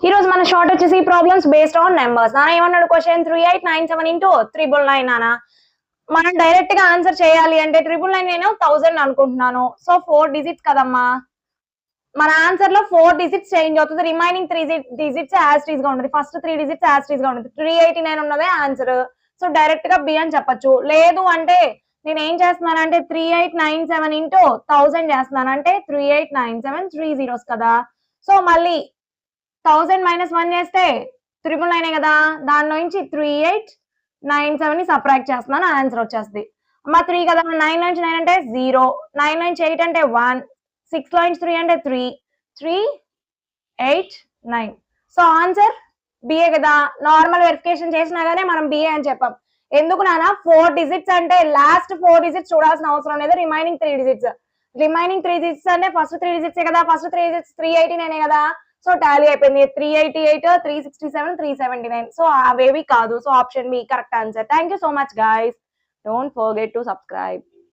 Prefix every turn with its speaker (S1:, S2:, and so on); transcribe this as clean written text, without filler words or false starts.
S1: ఈ రోజు మన షార్ట్ వచ్చేసి ప్రాబ్లమ్స్ బేస్డ్ ఆన్ నెంబర్స్. నాన్న ఏమన్నాడు క్వశ్చన్ 3897 ఇంటూ 999 నాన్న. మనం డైరెక్ట్ గా ఆన్సర్ చేయాలి అంటే 999 నేను 1000 అనుకుంటున్నాను. సో 4 డిజిట్స్ కదమ్మా. మన ఆన్సర్ లో 4 డిజిట్స్ చేంజ్ అవుతుంది. రిమైనింగ్ 3 డిజిట్స్ యాజ్ టీజ్ గా ఉంటుంది. ఫస్ట్ 3 డిజిట్స్ యాజ్ టీజ్ గా ఉంటుంది. 389 ఉన్నదే ఆన్సర్. సో డైరెక్ట్ గా బి అని చెప్పొచ్చు. లేదు అంటే నేను ఏం చేస్తున్నానంటే 3897 ఇంటూ 1000 చేస్తున్నాను. అంటే 3897 3 zeros కదా. సో మళ్ళీ 1000 - 1 చేస్తే 999 కదా. దానిలో నుంచి 3897 ని సబ్ట్రాక్ట్ చేస్తున్నాను. ఆన్సర్ వచ్చేస్తుంది. అమ్మ 3 కదా. 9 నుంచి 9 అంటే 0, 9 నుంచి 8 అంటే 1, 6 లో నుంచి 3 అంటే 3, 389. సో ఆన్సర్ బిఏ కదా. నార్మల్ వెరిఫికేషన్ చేసినా గానీ మనం బిఏ అని చెప్పాం. ఎందుకు నాన్న 4 డిజిట్స్ అంటే లాస్ట్ 4 డిజిట్స్ చూడాల్సిన అవసరం లేదు. Remaining 3 digits. రిమైనింగ్ 3 డిజిట్స్ అంటే ఫస్ట్ 3 డిజిట్స్ కదా. ఫస్ట్ 3 డిజిట్స్ 389 కదా. సో టాలీ అయిపోయింది. 388, 367, 379. సో అవేవి కాదు. So option B correct answer. Thank you so much guys. Don't forget to subscribe.